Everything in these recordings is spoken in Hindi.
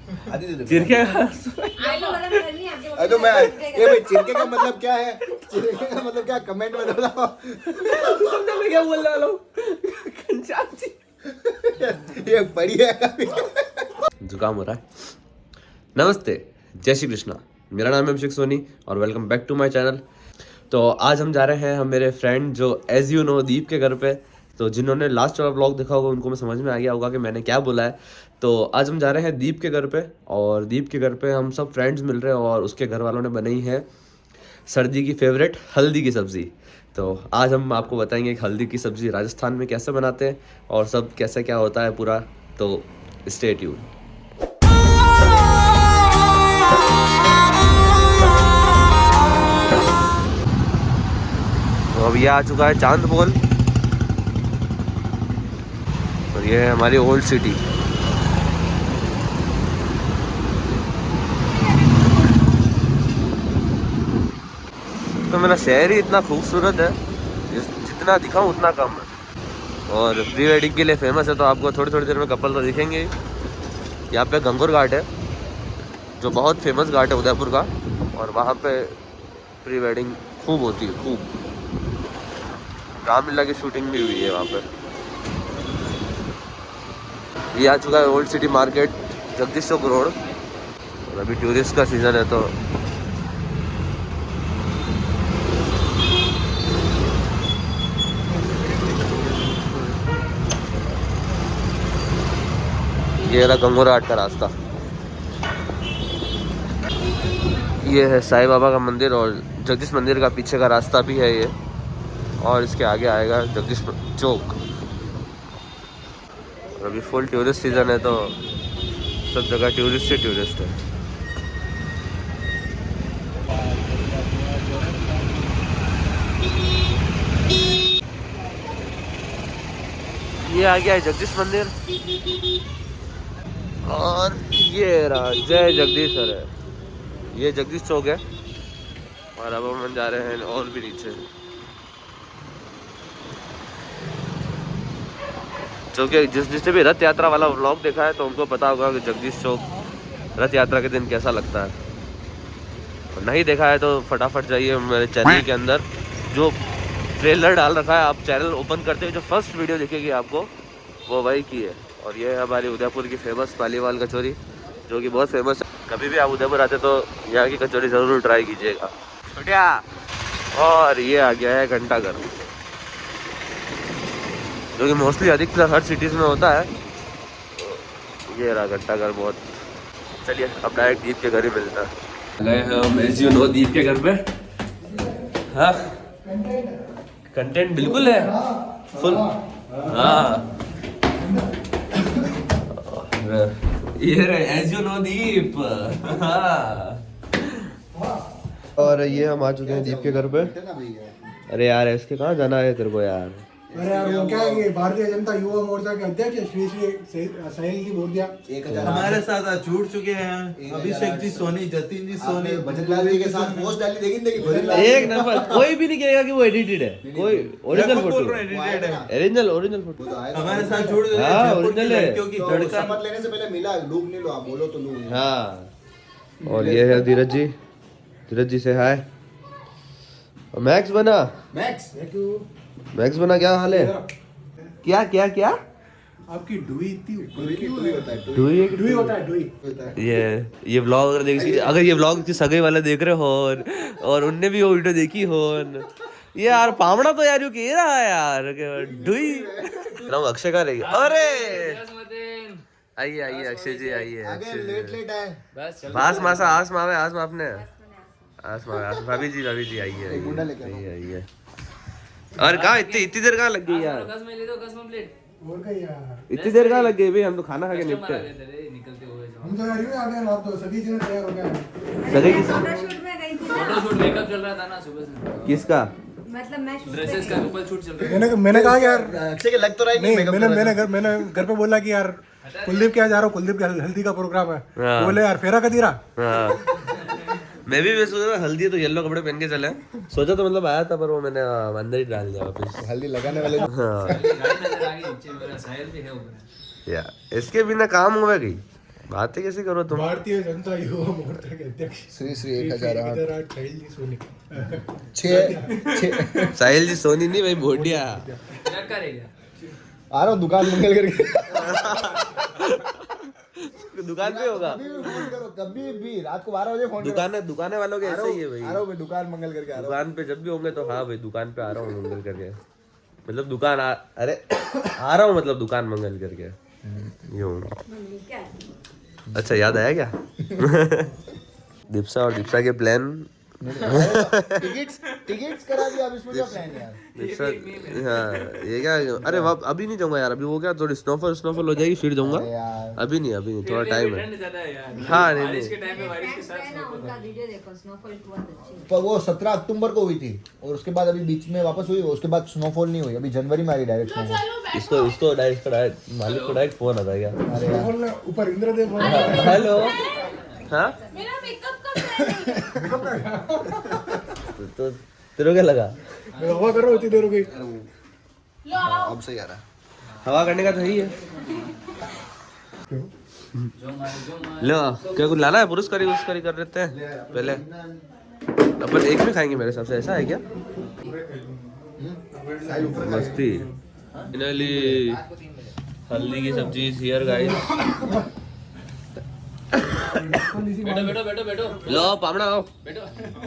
चिरके तो मैं ये भाई चिरके का मतलब क्या है? चिरके का मतलब क्या? कमेंट में बताओ। मैं क्या बोलने वाला हूँ? ये बढ़िया है। जुकाम हो रहा है। नमस्ते, जय श्री कृष्णा। मेरा नाम है अभिषेक सोनी और welcome back to my channel. तो आज हम जा रहे हैं हम मेरे फ्रेंड जो एज यू नो दीप के घर पे। तो जिन्होंने लास्ट वाला व्लॉग देखा होगा उनको में समझ में आ गया होगा कि मैंने क्या बोला है। तो आज हम जा रहे हैं दीप के घर पे और दीप के घर पे हम सब फ्रेंड्स मिल रहे हैं और उसके घर वालों ने बनाई है सर्दी की फेवरेट हल्दी की सब्ज़ी। तो आज हम आपको बताएंगे कि हल्दी की सब्ज़ी राजस्थान में कैसे बनाते हैं और सब कैसे क्या होता है पूरा। तो स्टे ट्यून। तो अब ये आ चुका है चांदपोल और ये है हमारी ओल्ड सिटी। तो मेरा शहर ही इतना खूबसूरत है, जितना दिखाऊं उतना कम है। और प्री वेडिंग के लिए फेमस है, तो आपको थोड़ी थोड़ी देर में कपल तो दिखेंगे। यहाँ पे गंगोर घाट है जो बहुत फेमस घाट है उदयपुर का, और वहाँ पे प्री वेडिंग खूब होती है, खूब। रामलीला की शूटिंग भी हुई है वहाँ पे। ये आ चुका है ओल्ड सिटी मार्केट, जगदीश चौक रोड। और अभी टूरिस्ट का सीज़न है तो ये रहा गंगोर घाट का रास्ता। ये है साईं बाबा का मंदिर और जगदीश मंदिर का पीछे का रास्ता भी है ये। और इसके आगे आएगा जगदीश चौक। और अभी फुल टूरिस्ट सीज़न है तो सब जगह टूरिस्ट ही टूरिस्ट है। ये आ गया है जगदीश मंदिर और ये रहा जय जगदीश है। ये जगदीश चौक है और अब हम जा रहे हैं और भी नीचे, जो कि जिसने भी रथ यात्रा वाला व्लॉग देखा है तो उनको पता होगा कि जगदीश चौक रथ यात्रा के दिन कैसा लगता है। और नहीं देखा है तो फटाफट जाइए मेरे चैनल के अंदर, जो ट्रेलर डाल रखा है। आप चैनल ओपन करते हुए जो फर्स्ट वीडियो दिखेगी आपको वो वही की है। और ये है हमारी उदयपुर की फेमस पालीवाल कचौरी, जो कि बहुत फेमस है। कभी भी आप उदयपुर आते तो यहाँ की कचौरी ज़रूर ट्राई कीजिएगा। छोटिया। और ये आ गया है घंटाघर, जो कि मोस्टली अधिकतर हर सिटीज़ में होता है। तो ये रहा घंटाघर बहुत। चलिए अब डायरेक्ट दीप के घर ही मिलता है। गए हैं हम एज यू नो दीप के घर पे। हाँ कंटेंट बिल्कुल है फुल। हाँ ये रहे एज यू नो दीप। हाँ। और ये हम आ चुके हैं दीप के घर पे। अरे यार इसके कहाँ जाना है तेरे को यार? अरे यार वो क्या है कि भारतीय जनता युवा मोर्चा के अध्यक्ष श्री साहिल जी बोल दिया हमारे साथ आज जुड़ चुके हैं अभिषेक जी सोनी, जतिन जी सोनी, भजनलाल जी के साथ पोस्ट डाली देखी एक नंबर। कोई भी नहीं कहेगा कि वो एडिटेड है, कोई ओरिजिनल फोटो, ओरिजिनल फोटो हमारे साथ जुड़ गए। हाँ ओरिजिनल है। क्योंकि शपथ लेने से पहले मिला, लूप नहीं लो, आप बोलो तो लूप। हाँ। और ये है धीरज जी। धीरज जी से हाय। मैक्स बना, मैक्स बना क्या हाल है? क्या क्या क्या आपकी डुई इतनी ऊपर की डुई होता है डुई। ये व्लॉग अगर अगर ये व्लॉग की सगाई वाले देख रहे हो और उनने भी वो वीडियो देखी हो ये यार पावड़ा तो यार यू कह रहा है यार डुई ना अक्षय का रहेगी। अरे आइए आइए अक्षय जी आइए। अक्षय लेट आए बस मासा आस मावे आस मापने आस मावे भाभी जी आइए आइए। और कहाँ इतनी देर कहाँ लग गई यार? और क्या यार इतनी देर कहाँ लग गई भाई? हम तो खाना खा के निपटे। हम तो यार आ गए, आप तो सभी चीजें तैयार हो गए। सगाई फोटोशूट में गई थी। फोटोशूट मेकअप चल रहा था ना सुबह से। किसका? मतलब मैं ड्रेसेस का कपल शूट चल रहा है। मैंने कहा यार अक्षय के लग तो रहा है नहीं, मैंने घर पे बोला कि यार कुलदीप क्या जा रहा हूँ, कुलदीप के हल्दी का प्रोग्राम है। बोले यार फेरा का दीरा। मैं भी सोच रहा हल्दी तो येलो कपड़े पहन के चले। सोचा तो मतलब आया था पर वो मैंने अंदर ही डाल दिया वापस। हल्दी लगाने वाले हाँ गाड़ी नजर आ गई नीचे, मेरा साहिल भी है ऊपर। या इसके बिना काम हुआ गई। बातें कैसे करो तुम? भारतीय जनता युवा मोर्चा के अध्यक्ष श्री श्री 1008 इधर आज साहिल जी सोनी 6 साहिल जी सोनी नहीं भाई, भोटिया। लड़का रह गया। आ रहा हूँ दुकान मंगल करके। दुकान पे होगा। कभी भी फोन करो, कभी भी रात को 12 बजे फोन करो। दुकाने वालों के ऐसे ही है आ भाई। रहा हूँ मैं दुकान मंगल करके आ रहा हूँ। दुकान पे जब भी होंगे तो हाँ भाई दुकान पे आ रहा हूँ मंगल करके, मतलब दुकान अरे आ रहा हूँ मतलब दुकान मंगल करके यूं। क्या अच्छा याद आया क्या? दीप्सा और दीप्सा के प्लान। टिकट्स करा दिया, अब इसमें क्या प्लान है यार? दीप्सा हाँ ये क्या, अरे अभी नहीं जाऊंगा यार, अभी वो क्या थोड़ी स्नोफॉल हो जाएगी फिर जाऊंगा। अरे यार अभी नहीं थोड़ा टाइम है। ठंड ज्यादा है यार। हाँ नहीं बारिश के नहीं टाइम पे बारिश के साथ है ना, उनका वीडियो देखो, स्नोफॉल बहुत अच्छी है। पर वो 17 अक्टूबर को हुई थी और उसके बाद अभी बीच में वापस हुई, उसके बाद स्नोफॉल नहीं हुई, अभी जनवरी में आ रही डायरेक्ट स्नोफॉल। इसको डायरेक्ट मालिक को डायरेक्ट फोन आता है क्या? अरे यार बोलना ऊपर इंद्रदेव हेलो हाँ मेरा मेकअप कब करेंगे? तो तेरे को क्या लगा? मैं हवा कर रहा हूँ इतनी देर हो गई। लो आओ। अब सही आ रहा है। हवा करने का तो यही है। लो क्या कुछ लाना है? पुरस्कारी कर देते हैं पहले, अपन एक में खाएंगे मेरे हिसाब से, ऐसा है क्या? मस्ती। फाइनली हल्दी की सब्जी हियर गाइस। बैठो। लो पावड़ा आओ,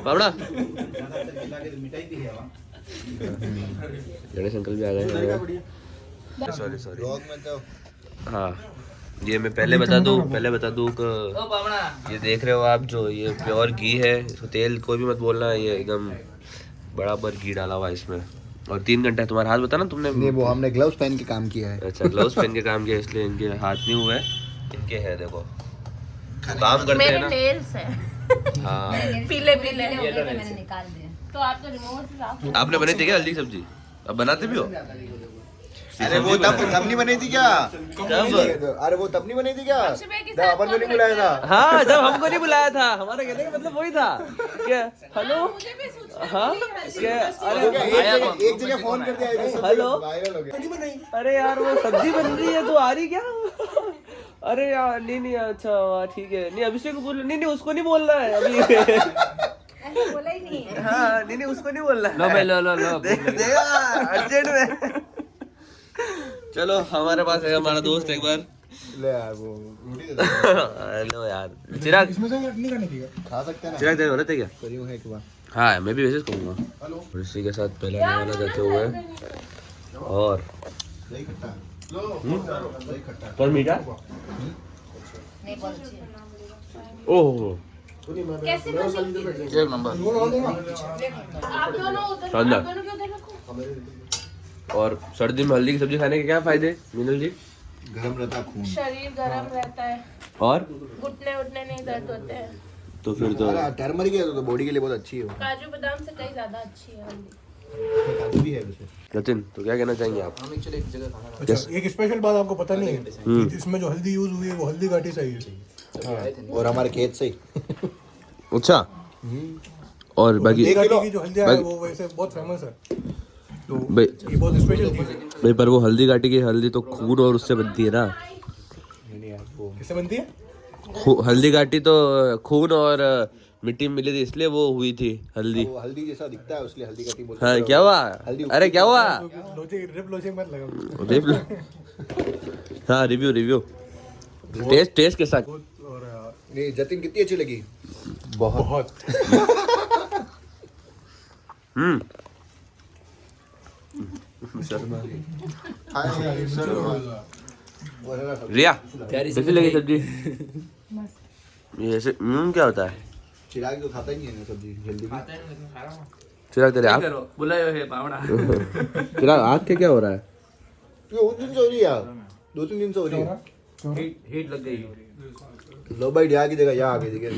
पावड़ा। गणेश अंकल भी आ गए हैं। सॉरी ब्लॉग में तो हाँ ये मैं पहले बता दूं कि ओ पावड़ा। ये देख रहे हो आप जो ये प्योर घी है, इसको तेल कोई भी मत बोलना, ये एकदम बराबर घी डाला हुआ है इसमें। और 3 घंटा तुम्हारा हाथ बता ना तुमने? नहीं, वो हमने ग्लव्स पहन के काम किया है। अच्छा ग्लव्स पहन के काम किया इसलिए इनके हाथ नहीं हुए, इनके है देखो काम करते हैं मेरे ना। नेल्स है हाँ पीले हो गए थे, मैंने निकाल दिया। तो आप तो रिमोट से साफ। आपने बनी थी क्या हल्दी की सब्जी? अब बनाते भी हो? अरे वो तब नहीं बनी थी क्या? कब? अरे वो तब नहीं बनी थी क्या? सुबह के जब साथ अपन को कौन नहीं बुलाया था। हाँ जब हमको नहीं बुलाया था, हमारा कहने का मतलब वही था क्या? हेलो मुझे भी सूचना हाँ क्या? अरे एक जगह फोन कर दिया, हेलो? वायरल हो गया। अरे यार वो सब्जी बन रही है तो आ रही क्या? अरे यार नहीं अच्छा ठीक है, नहीं अभिषेक को बोल, नहीं उसको नहीं बोलना है अभी। ऐसे बोला ही नहीं है। हाँ नहीं उसको नहीं बोलना है। लो भाई लो। देखा अर्जेंट में। चलो हमारे पास है हमारा दोस्त एक बार। ले यार वो रोटी दे दो। हेलो यार चिराग, इसमें से नहीं खाने की खा सकते हैं ना? चिराग देने वाले थे क्या? करियो है एक बार। हाँ मैं भी वैसे कहूँगा। और इसी के साथ पहले खाना जाते हुए और दही खट्टा दही खट्टा पर मीठा। नहीं, बहुत अच्छी है। ओह कैसे बनेगी? एक नंबर। आप दोनों उधर, शानदार। आप दोनों क्यों देखो? और सर्दी में हल्दी की सब्जी खाने के क्या फायदे मीनल जी? गरम रहता खून। शरीर गर्म रहता है, और घुटने उठने नहीं दर्द होते हैं। तो फिर तो टर्मरिक है तो बॉडी के लिए बहुत अच्छी है वो। काजू बादाम से कहीं ज्यादा अच्छी है हल्दी। काजू भी है वैसे। जतिन तो क्या कहना चाहेंगे आप? अच्छा एक स्पेशल बात आपको पता नहीं है कि इसमें जो हल्दी यूज हुई है वो हल्दी घाटी से आई है। और हमारे खेत से ही। अच्छा और बाकी हल्दी घाटी की जो हल्दियाँ है वो वैसे बहुत फेमस है, तो भाई ये बहुत स्पेशल चीज है। भाई पर वो हल्दी घाटी की हल्दी तो खून और उससे बनती है ना। किससे बनती है? हल्दी घाटी तो खून और मिट्टी में मिली थी इसलिए वो हुई थी हल्दी। वो हल्दी जैसा दिखता है इसलिए हल्दी घाटी बोलते हाँ हैं। क्या हुआ? हल्दी अरे क्या हुआ? लोजे मत लगा। रिव्यू हाँ रिव्यू टेस्ट के साथ। और नहीं जतिन कितनी अच्छी लगी? बहुत रिया कैसी लगी सब्जी? ये ऐसे क्या होता है? चिराग तो खाता ही नहीं है ना सब्जी जल्दी भी। चिराग तेरे आँख करो बुलायो है पावड़ा। चिराग आँख के क्या हो रहा है? ये उस दिन से हो रही है यार, 2-3 दिन से हो रही है। हीट लग गई। लो भाई यहाँ की जगह यहाँ आ गई जगह।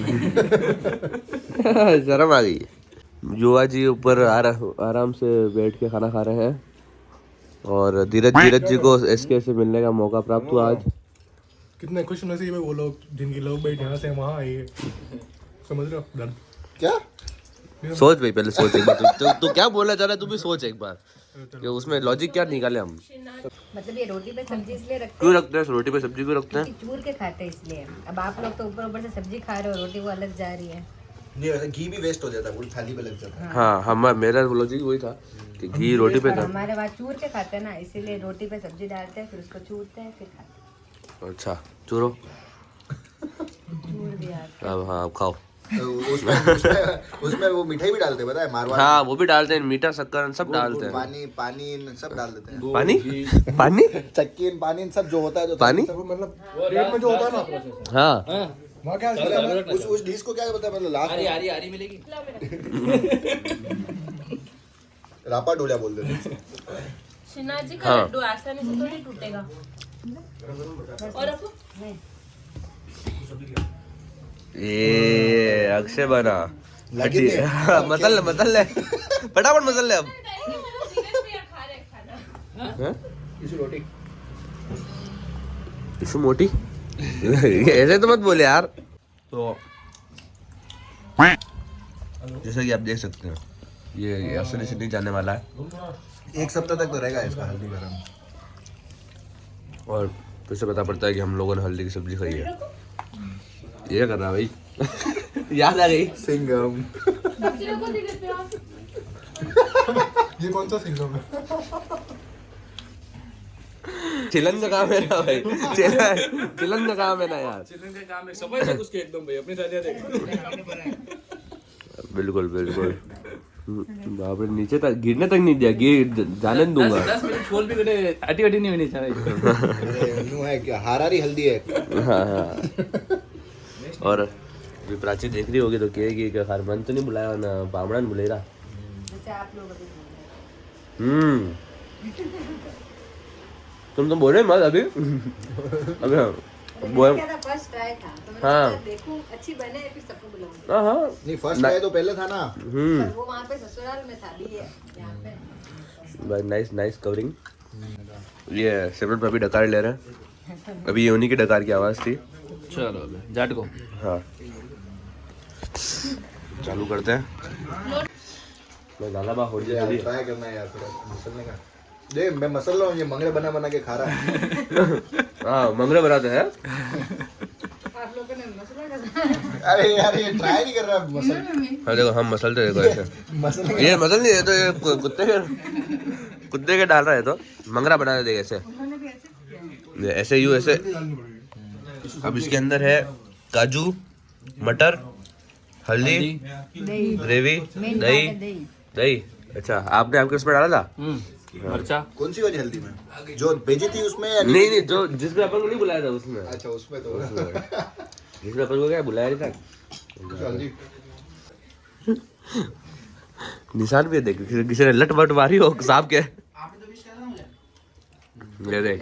शर्म आ गई। युवा जी ऊपर आराम से बैठ के खाना खा रहे हैं और धीरज जी को एसके से मिलने का मौका प्राप्त हुआ आज। कितने खुश नसीब है वो लोग जिनकी लव बैठ यहाँ से वहाँ आई है। समझ रहे हो दर्द? क्या? सोच भाई पहले सोच एक बार, तू क्या बोलना चाह रहा है? तू भी सोच एक बार कि उसमें लॉजिक क्या निकाले हम। मतलब ये रोटी पे सब्जी इसलिए रखते क्यों हैं रखते हैं रोटी पे सब्जी क्यों रखते हैं? कि चूर के खाते हैं इसलिए। अब आप लोग तो ऊपर ऊपर से सब्जी खा रहे हो, रोटी वो अलग जा रही है। नहीं वैसे घी भी वेस्ट हो जाता है, पूरी थाली पे लग जाता है। हाँ हम मेरा लॉजिक वही था कि घी रोटी पे और था। हमारे वहाँ चूर के खाते हैं ना, इसीलिए रोटी पे सब्जी डालते हैं, फिर उसको चूरते हैं, फिर खाते अच्छा चूरो हैं। चूर दिया। अब हाँ अब खाओ। तो उसमें वो मिठाई भी डालते हैं, पता है, मारवाड़ हाँ वो भी डालते हैं, मीठा शक्कर सब डालते हैं। पानी पानी सब डाल देते हैं, पानी पानी चक्की पानी सब जो होता है, जो पानी वो मतलब प्लेट में जो होता है ना, हाँ वहाँ क्या है? उस डिश को क्या बोलते हैं, मतलब लास्ट आरी आरी मिलेगी। रापा डोलिया बोल देते हैं। शिनाजी का हाँ। लड्डू आसानी से थोड़ी टूटेगा। और रखो। ये अक्षय बना लगी थी। मसल मसल ले फटाफट मसल ले अब। हाँ? इशू मोटी ऐसे तो मत बोले यार। तो जैसा कि आप देख सकते हैं ये असली से नहीं जाने वाला है एक सप्ताह तक तो रहेगा इसका हल्दी गरम। और फिर से पता पड़ता है कि हम लोगों ने हल्दी की सब्जी खाई है। ये कर रहा भाई याद आ गई सिंगम। ये कौन सा सिंगम है? चिलन का काम है ना भाई, चिलन का काम है ना यार। चिल्ड्रन का काम है समझ तक उसके एकदम भाई अपनी थालियां देख। बिल्कुल बिल्कुल बाप रे, नीचे तक गिरने तक नहीं दिया, गिर जाने नहीं दूंगा। 10 मिनट छोल भी करे अटी अटी नहीं होनी चाहिए। न्यू है क्या, हारारी हल्दी है। हाँ हाँ। और अभी प्राची देख रही होगी तो कहेगी कि हरमन तो नहीं बुलाया ना बामड़ा ने बुलेरा। जैसे आप लोग अभी बोल रहे हैं। तुम बोल रहे मत अभी अभी हाँ मैंने क्या था, फर्स्ट ट्राई था तो मैंने हाँ। सोचा देखूं अच्छी बने फिर सबको बुलाऊंगी। हाँ हाँ नहीं फर्स्ट ट्राई तो पहले था ना। पर वो वहाँ पे ससुराल में था, अभी ये यहाँ पे। Nice nice covering. ये सिमरन भाभी डकार ले रहे हैं, अभी ये उन्हीं की डकार की आवाज़ थी। चलो जाट को हाँ चालू करते हैं। मैं गाला बा हो यार जाए ट्राई करना है यार थोड़ा मसलने का। देख मैं मसल रहा हूँ, ये मंगरे बना बना के खा रहा है। हाँ मंगरे बनाते हैं। आप लोगों ने मसला का अरे यार ये ट्राई नहीं कर रहा मसल। हाँ देखो हम मसलते देखो ऐसे। मसल ये मसल नहीं है तो ये कुत्ते के डाल रहा है तो मंगरा बना देगा ऐसे। ये ऐसे यूँ ऐसे। अब इसके अंदर है काजू, मटर, हल्दी, ग्रेवी, दही दही। अच्छा आपने आपके उसमें डाला था? मरचा कौन सी वाली हल्दी में जो भेजी थी उसमें या नहीं नहीं जो जिसमें अपन को नहीं बुलाया था उसमें। अच्छा उसमें तो जिसमें अपन को क्या बुलाया नहीं था। हल्दी। निशान भी है देख, किसी ने लट बट मारी हो सांप के। ये देख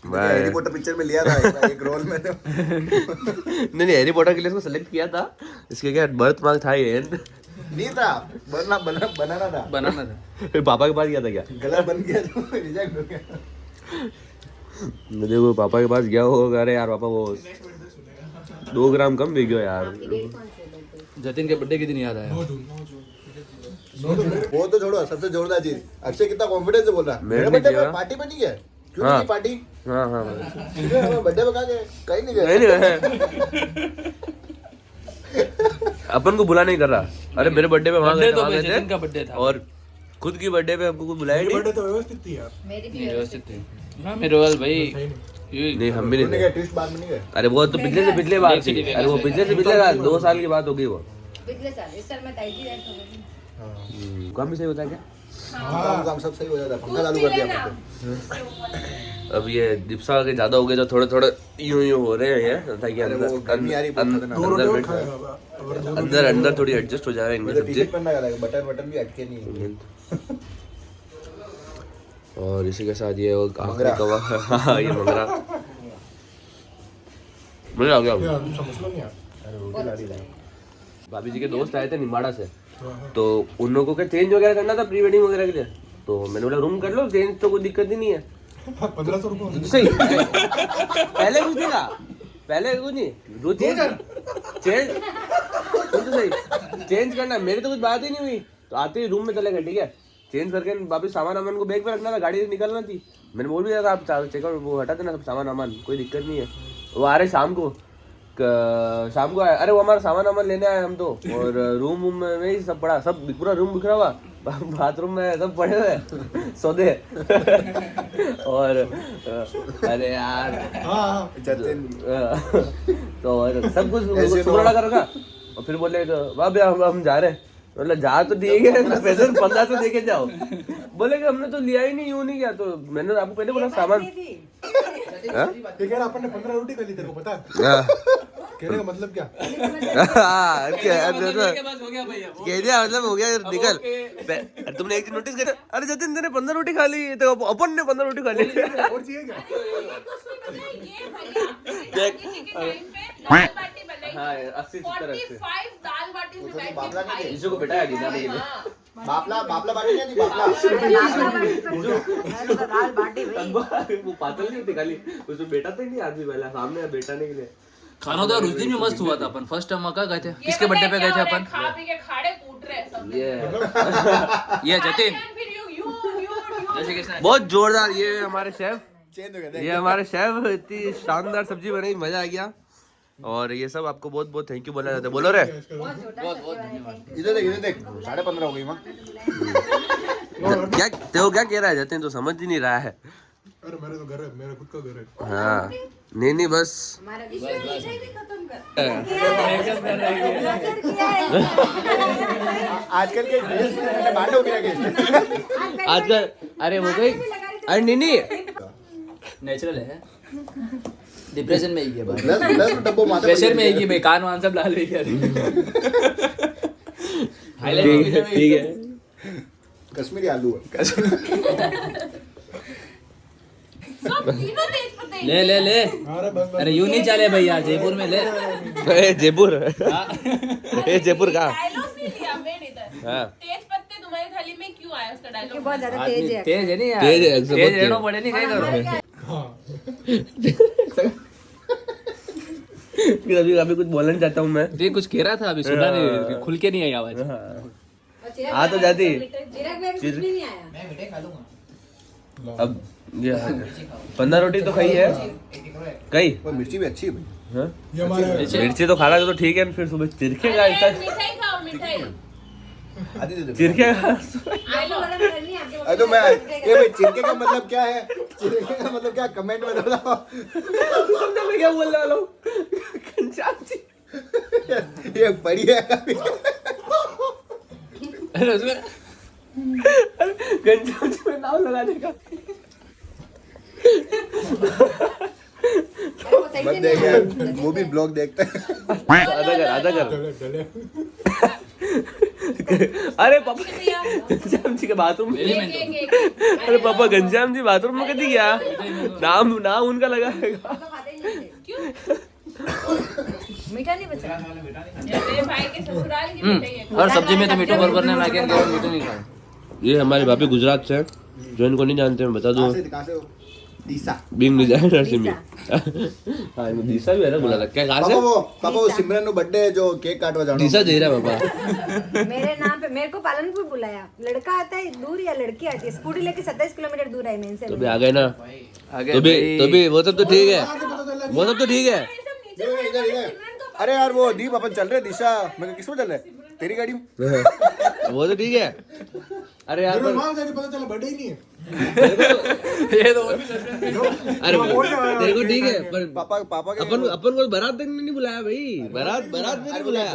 हैरी पॉटर पिक्चर में लिया था एक रोल में तो। नहीं हैरी पॉटर के लिए इसको सेलेक्ट किया था, इसके क्या बर्थ मार्क था ये। नहीं था, बनाना था। बनाना था। फिर पापा के पास गया था क्या? गला बन गया तो रिजेक्ट हो गया। देखो पापा के पास गया होगा, अरे यार पापा वो 2 ग्राम कम भी गया यार। जतिन के बर्थडे के दिन याद आया। वो तो छोड़ो, सबसे जोरदार चीज अक्षय कितना कॉन्फिडेंस से बोल रहा है मैं मेरे नहीं बर्थडे किया। पे पार्टी पे नहीं गया। क्यों हाँ। नहीं पार्टी? हाँ हाँ बर्थडे पे कहाँ गए? कहीं नहीं गए। नहीं अपन को बुला नहीं कर रहा। अरे मेरे बर्थडे पे वहाँ बर्थडे तो गए जतिन का बर्थडे थे था और खुद की बर्थडे पे हमको कोई बुलाया ही नहीं। बर्थडे तो व्यवस्थित थी यार। मेरी भी नहीं व्यवस्थित थे। हाँ मेरे वाल भाई नहीं हम भी नहीं नहीं थे। गए, ट्विस्ट बाद में नहीं गए। अरे वो तो पिछले से पिछले बात थी। अरे वो पिछले से पिछले साल 2 साल की बात हो गई वो। पिछले साल, इस साल में टाइटी रेट हो गई। काम भी सही होता है क्या? काम सब सही हो जाता है, पंखा चालू कर दिया हमने। अब ये दीपसा के ज्यादा हो गए तो थोड़े थोड़े यूं हो रहे हैं ताकि अरे वो गर्मी आ रही है बहुत खतरनाक। अंदर अंदर थोड़ी एडजस्ट हो जाए इनकी मुझे सब्जी। टी-शर्ट पहनना लगा, बटन बटन भी अटके नहीं है। और इसी के साथ ये वो आखिरी कवा। हाँ ये मंगरा मुझे आ गया। यार समझ नहीं यार। भाभी जी के दोस्त आए थे निमाड़ा से, तो उन लोगों को चेंज वगैरह करना था प्री वेडिंग वगैरह के लिए। तो मैंने बोला रूम कर लो, चेंज तो कोई दिक्कत ही नहीं है। 1500 रुपये। सही पहले कुछ नहीं था, पहले कुछ नहीं जो चेंज तो सही चेंज करना, मेरी तो कुछ बात ही नहीं हुई। तो आते ही रूम में चले गए, ठीक है चेंज करके वापस सामान वामान को बैग में रखना था, गाड़ी से निकलना थी। मैंने बोल भी दिया था आप चेकआउट वो हटा देना सब सामान वामान, कोई दिक्कत नहीं है। वो आ रहे शाम को आए। अरे वो हमारा सामान वामान लेने आए हम तो, और रूम में ही सब पड़ा, सब पूरा रूम बिखरा हुआ, बाथरूम में सब पड़े हुए सौदे और अरे यार तो सब कुछ सुबह कर रखा। और फिर बोले तो बाबा हम जा रहे हैं, मतलब जा तो ठीक है, पैसे 1500 देके जाओ। बोले कि हमने तो लिया ही नहीं, यूं नहीं किया। तो मैंने आपको पहले बोला सामान अपन ने 15 रोटी कर ली, तेरे को पता है कहने का मतलब क्या? मतलब हो गया निकल। तुमने एक दिन नोटिस किया, अरे जतिन तेने 15 रोटी खा ली, तो अपन ने 15 रोटी खा ली। और चाहिए क्या? हाँ 80-70 दाल बाटी में बैठ के खाई। इसी को बिठाया गिनाने के लिए। बापला बाटी नहीं थी, बापला दाल बाटी भाई वो पातल नहीं होती खाली, उसमें बेटा तो नहीं आदमी पहला सामने बैठाने के लिए। खाना तो उस दिन भी मस्त हुआ था। अपन फर्स्ट टाइम कहाँ गए थे, किसके बर्थडे पे गए थे अपन? खा पी के खाड़े कूट रहे हैं सब। ये जतिन फिर यू बहुत जोरदार। ये हमारे शेफ, इतनी शानदार सब्जी बनाई, मजा आ गया। और ये सब आपको बहुत बहुत थैंक यू बोला जाता है। बोलो रे इधर देख 15.5 हो गई माँ। क्या क्या कह रहा है जतिन, तो समझ ही नहीं रहा है। अरे मेरा तो घर है, मेरा खुद का घर है। हाँ नहीं बस आजकल के बांटो गया आजकल। अरे वो गई, अरे नहीं नेचुरल है, डिप्रेशन में ही है भाई, डब्बो माता प्रेशर में ही भाई, कान वान सब लाल हो गया। ठीक है कश्मीरी आलू है। ले ले ले, अरे यूं नहीं चले भैया, जयपुर में ले। जयपुर जयपुर का डायलॉग नहीं लिया मैंने इधर। हाँ। तेज पत्ते तुम्हारी थाली में क्यों आया उसका डायलॉग? बहुत ज्यादा तेज है। तेज है नहीं यार, तेज है, सब तेज तेज। रहना पड़े नहीं, क्या करो। अभी कुछ बोलना चाहता हूँ मैं। ये कुछ कह रहा था, अभी सुना नहीं, खुल के नहीं आई आवाज। आ तो जाती। चिराग में कुछ भी नहीं आया। अब ये 15 रोटी तो खाई है, कई और मिर्ची भी अच्छी है भाई। हाँ? ये हमारा मिर्ची तो खा रहा था तो ठीक है। फिर सुबह चिरखे का मिठाई खाओ मिठाई। आधी दे दे। चिरखे का अरे तो मैं ये भाई चिरके का मतलब क्या है? चिरके का मतलब क्या, कमेंट में बताओ। मैं क्या बोलने वाला हूँ? घनश्याम जी ये बड़ी है। घनश्याम जी में नाम लगाने का मत देख यार, वो भी ब्लॉग देखते हैं। आधा कर डले अरे पापा घनश्याम जी के बाथरूम में। अरे पापा घनश्याम जी बाथरूम में कभी गया, नाम उनका लगाएगा। मीठा नहीं बचा। मेरे भाई के ससुराल की मिठाई है। और सब्जी में तो मीठो बर्बर ने ना क्या मीठो नहीं खाया। ये हमारे भाभी गुजरात से हैं, जो इनको नहीं जानते मैं बता दूं। कहाँ से हो? दीसा। बीइंग डिजाइनर से मी हां दीसा भी है ना बोला था क्या कहां से? पापा वो सिमरन नो बर्थडे जो केक काटवा जाना। दीसा दे रहा पापा। मेरे नाम पे मेरे को पालनपुर बुलाया। लड़का आता है दूर या लड़की आती है, स्कूटी लेके 27 किलोमीटर दूर है मेन से। तो भी आ गए ना, तो भी वो सब तो ठीक है, वो सब तो ठीक है। इधर अरे यार वो दीप अपन चल रहे दिशा, मैं किस में चल रहे? तेरी गाड़ी में। वो तो ठीक है। अरे यार वहां जाके पता चला बर्थडे ही नहीं है। ये तो अरे तेरे को ठीक है, पर पापा के अपन को बारात तक नहीं बुलाया भाई, बारात में नहीं बुलाया।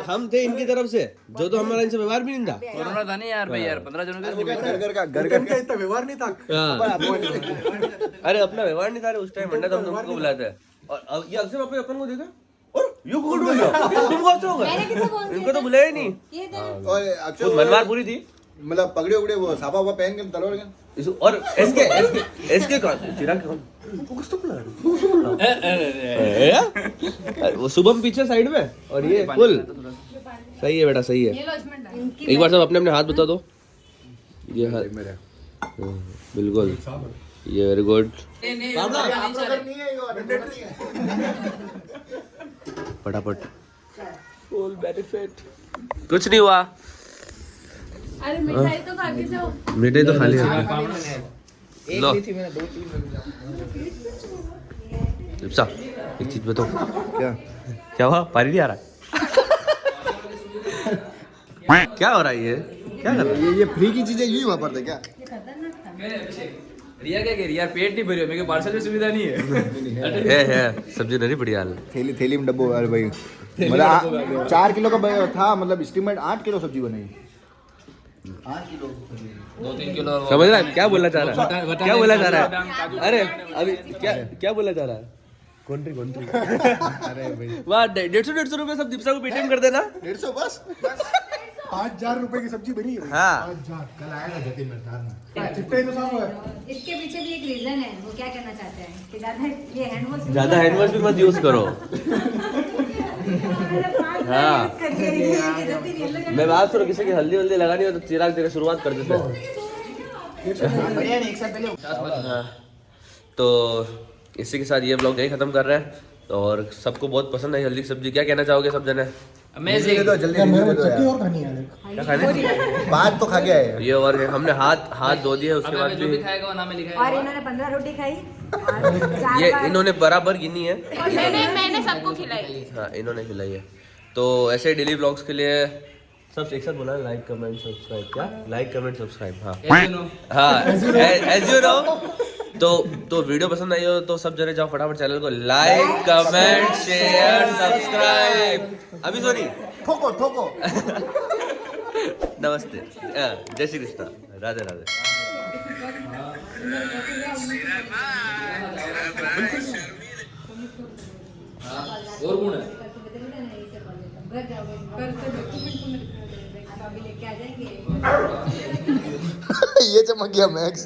हम थे इनकी तरफ से, जो तो हमारा इनसे व्यवहार भी नहीं था। कोरोना था नहीं यार भाई, यार 15 जनों का घर का इतना व्यवहार नहीं था। अरे अपना व्यवहार नहीं था उस टाइम, मंडा हम तुमको बुलाते हैं। और अब ये अक्सर अपन को देखा और यू कौन हो गया, तुम कौन हो गए? इनको तो बुलाया ही नहीं। और अक्षर मनमार पूरी थी, मतलब पगड़ी उगड़ी वो साफा हुआ पहन के तलवार के। और एसके कौन? चिराग कौन? वो कुछ तो बुला रहा है। वो शुभम पीछे साइड में और ये फुल सही है बेटा, सही है। एक बार सब अपने अपने हाथ बता दो। ये हाथ मेरा बिल्कुल, ये वेरी गुड। फटाफट फुल बेनिफिट। कुछ नहीं हुआ, अरे मिठाई तो खा के जाओ। मिठाई तो खा लिया लो लिप्सा एक चीज बताओ क्या क्या हुआ पानी नहीं आ रहा क्या हो रहा है ये क्या कर रहा है ये फ्री की चीजें यूं वापरते क्या रिया क्या कह रही यार पेट नहीं भरी मेरे पार्सल में सुविधा नहीं है है सब्जी नहीं बढ़िया हाल थैली में डब्बो अरे भाई मतलब 4 किलो का था मतलब एस्टिमेट 8 किलो सब्जी बनी 8 किलो 2-3 किलो समझ रहा है क्या बोलना चाह रहा है क्या बोलना चाह रहा है अरे अभी क्या क्या बोलना चाह रहा है कौन सी अरे भाई वाह 150 रुपए सब दीपसा को पेटीएम कर देना 150 बस 5,000 रुपए की सब्जी बनी है हाँ 5,000 कल आएगा जतिन चिट्टे तो साफ है इसके पीछे भी एक रीजन है, वो क्या कहना चाहते हैं कि ज्यादा ये हैंड वॉश ज्यादा हैंड वॉश भी मत यूज करो हाँ मैं बात करूँ किसी की हल्दी वल्दी लगानी हो तो चिराग तेरे शुरुआत कर देते हैं हाँ। तो इसी के साथ ये ब्लॉग यही खत्म कर रहे हैं और सबको बहुत पसंद आई हल्दी की सब्जी क्या कहना चाहोगे सब जने अमेजिंग जल्दी मेरे को चटनी और खानी है क्या खाने बात तो खा के आए ये और हमने हाथ धो दिए उसके बाद जो भी भी खाएगा वो नाम में लिखा और है इन्होंने 15 रोटी खाई और 4 ये इन्होंने बराबर गिनी है और मैंने सबको खिलाई। हाँ इन्होंने खिलाई है तो ऐसे डेली ब्लॉग्स के लिए सब एक साथ बोला लाइक कमेंट सब्सक्राइब क्या लाइक कमेंट सब्सक्राइब हाँ हाँ एज यू नो तो वीडियो पसंद आई हो तो सब जने जाओ फटाफट चैनल को लाइक कमेंट शेयर सब्सक्राइब अभी सोनी ठोको ठोको नमस्ते जय श्री कृष्णा राधे राधे और कौन है लेके आ जाएंगे ये चमक गया मैक्स